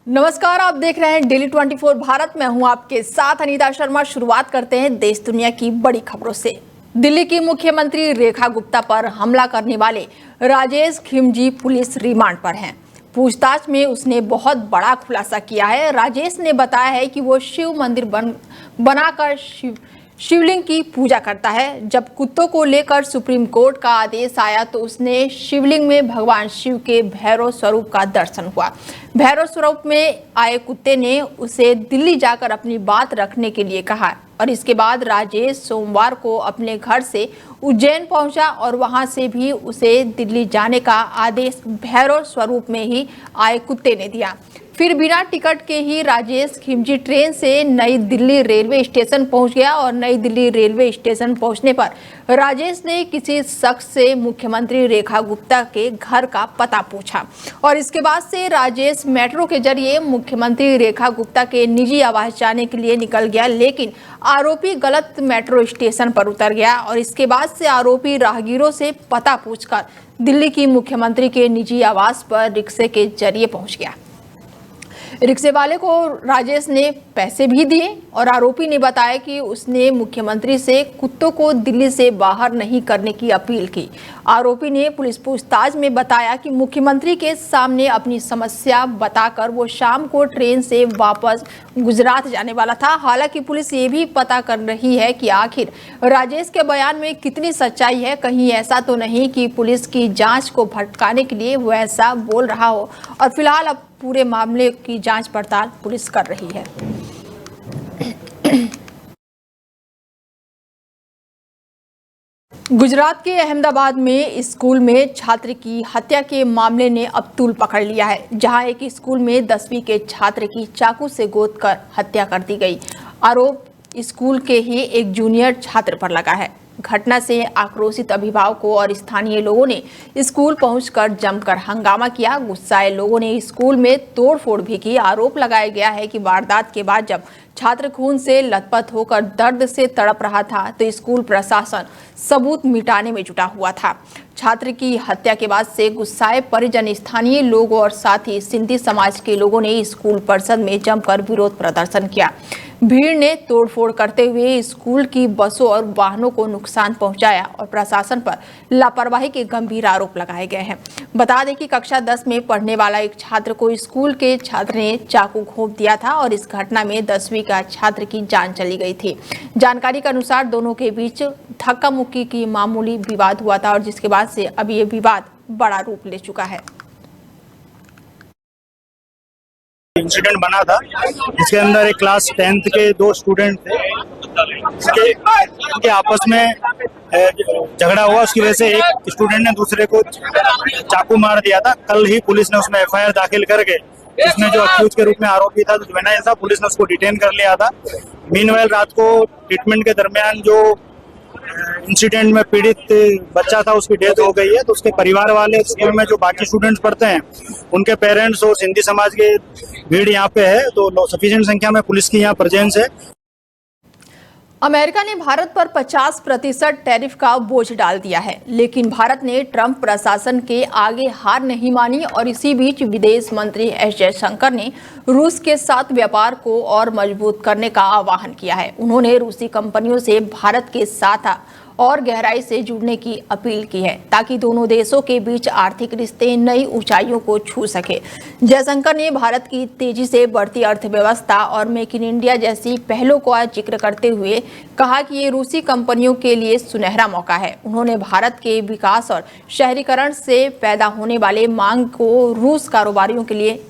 नमस्कार, आप देख रहे हैं डेली 24 भारत। मैं हूं आपके साथ अनीता शर्मा। शुरुआत करते हैं देश दुनिया की बड़ी खबरों से। दिल्ली की मुख्यमंत्री रेखा गुप्ता पर हमला करने वाले राजेश खिमजी पुलिस रिमांड पर हैं। पूछताछ में उसने बहुत बड़ा खुलासा किया है। राजेश ने बताया है कि वो शिव मंदिर बनाकर शिवलिंग की पूजा करता है। जब कुत्तों को लेकर सुप्रीम कोर्ट का आदेश आया तो उसने शिवलिंग में भगवान शिव के भैरव स्वरूप का दर्शन हुआ। भैरव स्वरूप में आए कुत्ते ने उसे दिल्ली जाकर अपनी बात रखने के लिए कहा और इसके बाद राजेश सोमवार को अपने घर से उज्जैन पहुंचा और वहां से भी उसे दिल्ली जाने का आदेश भैरव स्वरूप में ही आए कुत्ते ने दिया। फिर बिना टिकट के ही राजेश खिमजी ट्रेन से नई दिल्ली रेलवे स्टेशन पहुंच गया और नई दिल्ली रेलवे स्टेशन पहुंचने पर राजेश ने किसी शख्स से मुख्यमंत्री रेखा गुप्ता के घर का पता पूछा और इसके बाद से राजेश मेट्रो के जरिए मुख्यमंत्री रेखा गुप्ता के निजी आवास जाने के लिए निकल गया, लेकिन आरोपी गलत मेट्रो स्टेशन पर उतर गया और इसके बाद से आरोपी राहगीरों से पता पूछकर दिल्ली की मुख्यमंत्री के निजी आवास पर रिक्शे के जरिए पहुंच गया। रिक्शे वाले को राजेश ने पैसे भी दिए और आरोपी ने बताया कि उसने मुख्यमंत्री से कुत्तों को दिल्ली से बाहर नहीं करने की अपील की। आरोपी ने पुलिस पूछताछ में बताया कि मुख्यमंत्री के सामने अपनी समस्या बताकर वो शाम को ट्रेन से वापस गुजरात जाने वाला था। हालांकि पुलिस ये भी पता कर रही है कि आखिर राजेश के बयान में कितनी सच्चाई है। कहीं ऐसा तो नहीं कि पुलिस की जांच को भटकाने के लिए वो ऐसा बोल रहा हो। और फिलहाल अब पूरे मामले की जांच पड़ताल पुलिस कर रही है। गुजरात के अहमदाबाद में स्कूल में छात्र की हत्या के मामले ने अब तूल पकड़ लिया है, जहां एक स्कूल में 10वीं के छात्र की चाकू से गोद कर हत्या कर दी गई। आरोप स्कूल के ही एक जूनियर छात्र पर लगा है। घटना से आक्रोशित अभिभावकों और स्थानीय लोगों ने स्कूल पहुंचकर जमकर हंगामा किया। गुस्साए लोगों ने स्कूल में तोड़फोड़ भी की। आरोप लगाया गया है कि वारदात के बाद जब छात्र खून से लथपथ होकर दर्द से तड़प रहा था तो स्कूल प्रशासन सबूत मिटाने में जुटा हुआ था। छात्र की हत्या के बाद से गुस्साए परिजन, स्थानीय लोग और साथ ही सिंधी समाज के लोगों ने स्कूल परिसर में जमकर विरोध प्रदर्शन किया। भीड़ ने तोड़फोड़ करते हुए स्कूल की बसों और वाहनों को नुकसान पहुंचाया और प्रशासन पर लापरवाही के गंभीर आरोप लगाए गए हैं। बता दें कि कक्षा 10 में पढ़ने वाला एक छात्र को स्कूल के छात्र ने चाकू घोंप दिया था और इस घटना में 10वीं का छात्र की जान चली गई थी। जानकारी के अनुसार दोनों के बीच धक्का मुक्की की मामूली विवाद हुआ था और जिसके बाद से अब ये विवाद बड़ा रूप ले चुका है। इंसिडेंट बना था इसके अंदर एक क्लास 10th के दो स्टूडेंट थे, इसके आपस में झगड़ा हुआ। उसकी वजह से एक स्टूडेंट ने दूसरे को चाकू मार दिया था। कल ही पुलिस ने उसमें FIR दाखिल करके उसमें जो अक्यूज के रूप में आरोपी था, जो जुवेनाइल था, पुलिस ने उसको डिटेन कर लिया था। मीनवाइल रात को ट्रीटमेंट के दरमियान जो इंसिडेंट में पीड़ित बच्चा था उसकी डेथ हो गई है। तो उसके परिवार वाले, स्कूल में जो बाकी स्टूडेंट्स पढ़ते हैं, उनके पेरेंट्स और सिंधी समाज के भीड़ यहाँ पे है, तो सफिशिएंट संख्या में पुलिस की यहाँ प्रेजेंस है। अमेरिका ने भारत पर 50% टैरिफ का बोझ डाल दिया है, लेकिन भारत ने ट्रंप प्रशासन के आगे हार नहीं मानी और इसी बीच विदेश मंत्री एस जयशंकर ने रूस के साथ व्यापार को और मजबूत करने का आह्वान किया है। उन्होंने रूसी कंपनियों से भारत के साथ और गहराई से जुड़ने की अपील की है ताकि दोनों देशों के बीच आर्थिक रिश्ते नई ऊंचाइयों को छू सके। जयशंकर ने भारत की तेजी से बढ़ती अर्थव्यवस्था और मेक इन इंडिया जैसी पहलों का जिक्र करते हुए कहा कि ये रूसी कंपनियों के लिए सुनहरा मौका है। उन्होंने भारत के विकास और शहरीकरण से पैदा होने वाले मांग को रूस कारोबारियों के लिए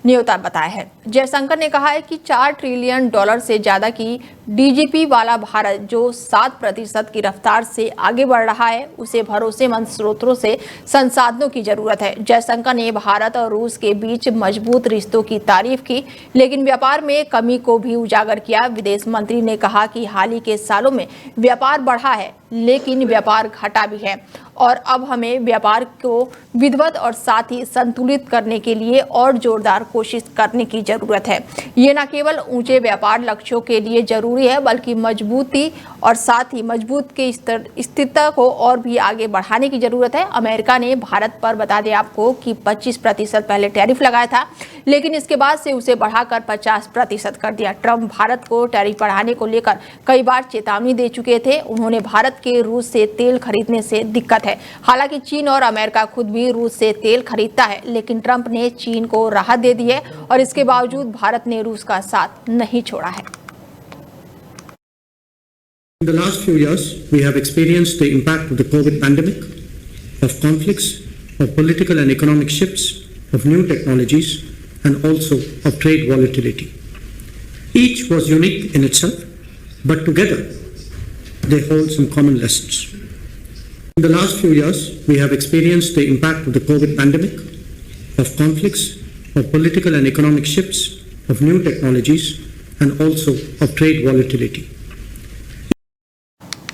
न्योता बताया है। जयशंकर ने कहा है कि $4 ट्रिलियन से ज्यादा की DGP वाला भारत जो 7% की रफ्तार से आगे बढ़ रहा है, उसे भरोसेमंद स्रोतों से संसाधनों की जरूरत है। जयशंकर ने भारत और रूस के बीच मजबूत रिश्तों की तारीफ की, लेकिन व्यापार में कमी को भी उजागर किया। विदेश मंत्री ने कहा कि हाल ही के सालों में व्यापार बढ़ा है, लेकिन व्यापार घटा भी है और अब हमें व्यापार को विधिवत और साथ ही संतुलित करने के लिए और जोरदार कोशिश करने की जरूरत है। ये न केवल ऊंचे व्यापार लक्ष्यों के लिए जरूरी है, बल्कि मजबूती और साथ ही मजबूत की स्थिरता को और भी आगे बढ़ाने की जरूरत है। अमेरिका ने भारत पर, बता दें आपको, कि 25% पहले टैरिफ लगाया था, लेकिन इसके बाद से उसे बढ़ाकर 50% कर दिया। ट्रंप भारत को टैरिफ बढ़ाने को लेकर कई बार चेतावनी दे चुके थे। उन्होंने भारत के रूस से तेल खरीदने से दिक्कत है। हालांकि चीन और अमेरिका खुद भी रूस से तेल खरीदता है, लेकिन ट्रंप ने चीन को राहत दे दी है और इसके बावजूद भारत ने रूस का साथ नहीं छोड़ा है। In the last few years, we have experienced the impact of the COVID pandemic, of conflicts, of political and economic shifts, of new technologies, and also of trade volatility. Each was unique in itself, but together they hold some common lessons. In the last few years, we have experienced the impact of the COVID pandemic, of conflicts, of political and economic shifts, of new technologies, and also of trade volatility.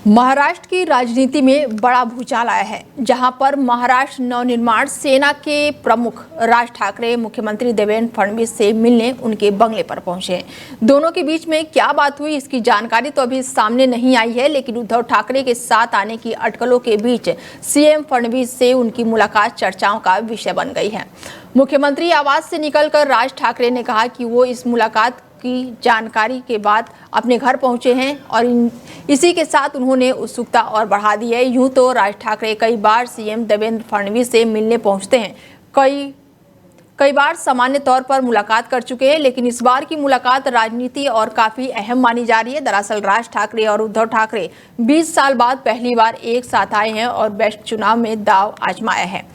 Maharashtra की राजनीति में बड़ा भूचाल आया है, जहां पर महाराष्ट्र नवनिर्माण सेना के प्रमुख राज ठाकरे मुख्यमंत्री देवेंद्र फडणवीस से मिलने उनके बंगले पर पहुंचे। दोनों के बीच में क्या बात हुई, इसकी जानकारी तो अभी सामने नहीं आई है, लेकिन उद्धव ठाकरे के साथ आने की अटकलों के बीच सीएम फडणवीस से उनकी मुलाकात चर्चाओं का विषय बन गई है। मुख्यमंत्री आवास से निकलकर राज ठाकरे ने कहा कि वो इस मुलाकात की जानकारी के बाद अपने घर पहुंचे हैं और इसी के साथ उन्होंने उत्सुकता और बढ़ा दी है। यूं तो राज ठाकरे कई बार सीएम देवेंद्र फडणवीस से मिलने पहुंचते हैं, कई बार सामान्य तौर पर मुलाकात कर चुके हैं, लेकिन इस बार की मुलाकात राजनीति और काफी अहम मानी जा रही है। दरअसल राज ठाकरे और उद्धव ठाकरे 20 साल बाद पहली बार एक साथ आए हैं और बेस्ट चुनाव में दांव आजमाया है।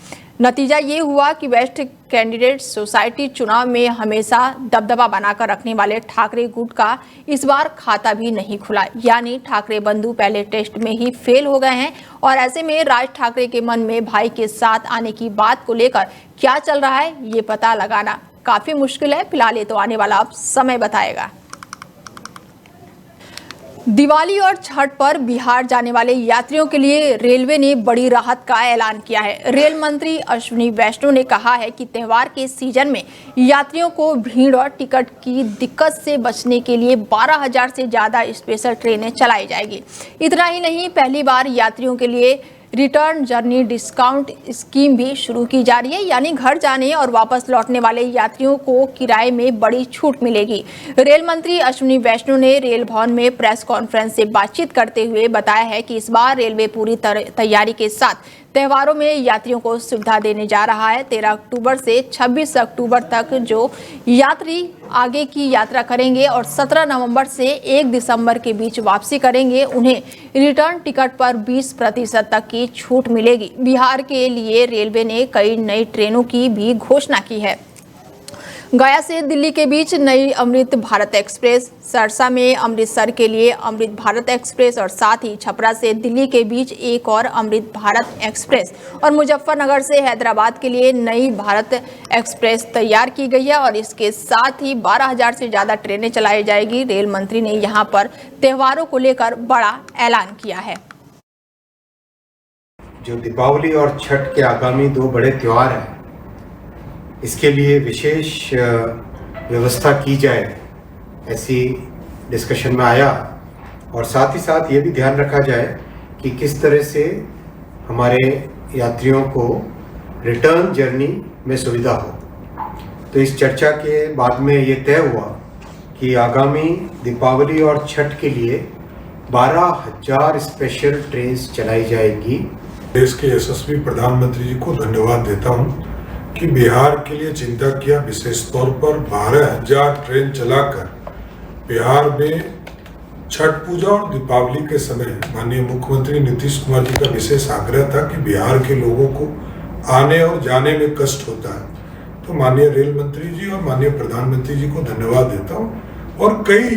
नतीजा ये हुआ कि बेस्ट कैंडिडेट सोसाइटी चुनाव में हमेशा दबदबा बनाकर रखने वाले ठाकरे गुट का इस बार खाता भी नहीं खुला, यानी ठाकरे बंधु पहले टेस्ट में ही फेल हो गए हैं। और ऐसे में राज ठाकरे के मन में भाई के साथ आने की बात को लेकर क्या चल रहा है, ये पता लगाना काफी मुश्किल है। फिलहाल ये तो आने वाला अब समय बताएगा। दिवाली और छठ पर बिहार जाने वाले यात्रियों के लिए रेलवे ने बड़ी राहत का ऐलान किया है। रेल मंत्री अश्विनी वैष्णव ने कहा है कि त्योहार के सीजन में यात्रियों को भीड़ और टिकट की दिक्कत से बचने के लिए 12,000 से ज्यादा स्पेशल ट्रेनें चलाई जाएगी। इतना ही नहीं, पहली बार यात्रियों के लिए रिटर्न जर्नी डिस्काउंट स्कीम भी शुरू की जा रही है, यानी घर जाने और वापस लौटने वाले यात्रियों को किराए में बड़ी छूट मिलेगी। रेल मंत्री अश्विनी वैष्णव ने रेल भवन में प्रेस कॉन्फ्रेंस से बातचीत करते हुए बताया है कि इस बार रेलवे पूरी तैयारी के साथ त्योहारों में यात्रियों को सुविधा देने जा रहा है। 13 अक्टूबर से 26 अक्टूबर तक जो यात्री आगे की यात्रा करेंगे और 17 नवंबर से 1 दिसंबर के बीच वापसी करेंगे, उन्हें रिटर्न टिकट पर 20% तक की छूट मिलेगी। बिहार के लिए रेलवे ने कई नई ट्रेनों की भी घोषणा की है। गया से दिल्ली के बीच नई अमृत भारत एक्सप्रेस, सरसा में अमृतसर के लिए अमृत भारत एक्सप्रेस और साथ ही छपरा से दिल्ली के बीच एक और अमृत भारत एक्सप्रेस और मुजफ्फरनगर से हैदराबाद के लिए नई भारत एक्सप्रेस तैयार की गई है और इसके साथ ही 12,000 से ज़्यादा ट्रेनें चलाई जाएगी। रेल मंत्री ने यहाँ पर त्योहारों को लेकर बड़ा ऐलान किया है। जो दीपावली और छठ के आगामी 2 बड़े त्यौहार हैं, इसके लिए विशेष व्यवस्था की जाए, ऐसी डिस्कशन में आया और साथ ही साथ ये भी ध्यान रखा जाए कि किस तरह से हमारे यात्रियों को रिटर्न जर्नी में सुविधा हो। तो इस चर्चा के बाद में ये तय हुआ कि आगामी दीपावली और छठ के लिए 12,000 स्पेशल ट्रेन चलाई जाएगी। देश के यशस्वी प्रधानमंत्री जी को धन्यवाद देता हूं कि बिहार के लिए चिंता किया, विशेष तौर पर 12,000 ट्रेन चलाकर बिहार में छठ पूजा और दीपावली के समय माननीय मुख्यमंत्री नीतीश कुमार जी का विशेष आग्रह था कि बिहार के लोगों को आने और जाने में कष्ट होता है। तो माननीय रेल मंत्री जी और माननीय प्रधानमंत्री जी को धन्यवाद देता हूँ और कई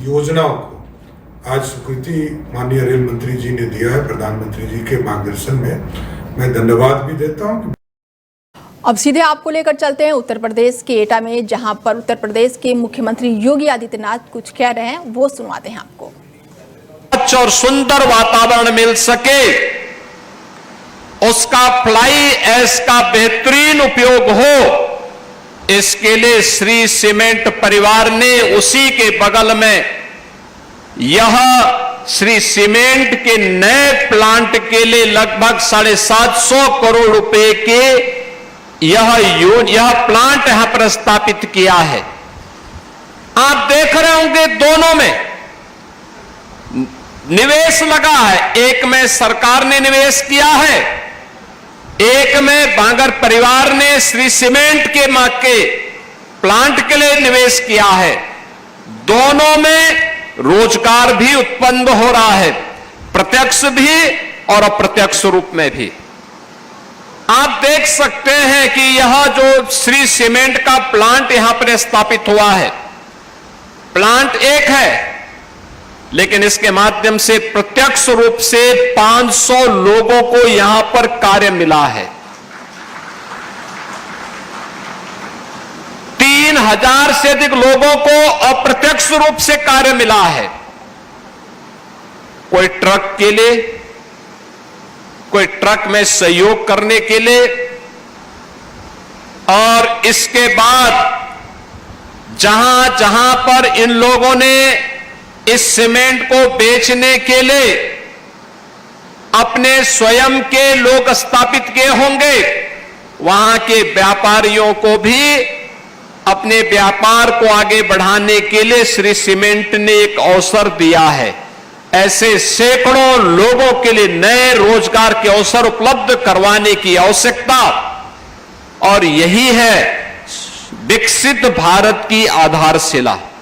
योजनाओं को आज स्वीकृति माननीय रेल मंत्री जी ने दिया है। प्रधानमंत्री जी के मार्गदर्शन में मैं धन्यवाद भी देता हूँ। अब सीधे आपको लेकर चलते हैं उत्तर प्रदेश के एटा में, जहां पर उत्तर प्रदेश के मुख्यमंत्री योगी आदित्यनाथ कुछ कह रहे हैं, वो सुनवाते हैं आपको। स्वच्छ और सुंदर वातावरण मिल सके, उसका फ्लाई ऐश का बेहतरीन उपयोग हो, इसके लिए श्री सीमेंट परिवार ने उसी के बगल में यह श्री सीमेंट के नए प्लांट के लिए लगभग 750 करोड़ रुपए के यह प्लांट यहां पर स्थापित किया है। आप देख रहे होंगे दोनों में निवेश लगा है, एक में सरकार ने निवेश किया है, एक में बांगर परिवार ने श्री सीमेंट के मां के प्लांट के लिए निवेश किया है। दोनों में रोजगार भी उत्पन्न हो रहा है, प्रत्यक्ष भी और अप्रत्यक्ष रूप में भी। आप देख सकते हैं कि यह जो श्री सीमेंट का प्लांट यहां पर स्थापित हुआ है, प्लांट एक है, लेकिन इसके माध्यम से प्रत्यक्ष रूप से 500 लोगों को यहां पर कार्य मिला है। 3000 से अधिक लोगों को अप्रत्यक्ष रूप से कार्य मिला है। कोई ट्रक के लिए, कोई ट्रक में सहयोग करने के लिए, और इसके बाद जहां जहां पर इन लोगों ने इस सीमेंट को बेचने के लिए अपने स्वयं के लोग स्थापित किए होंगे, वहां के व्यापारियों को भी अपने व्यापार को आगे बढ़ाने के लिए श्री सीमेंट ने एक अवसर दिया है। ऐसे सैकड़ों लोगों के लिए नए रोजगार के अवसर उपलब्ध करवाने की आवश्यकता, और यही है विकसित भारत की आधारशिला।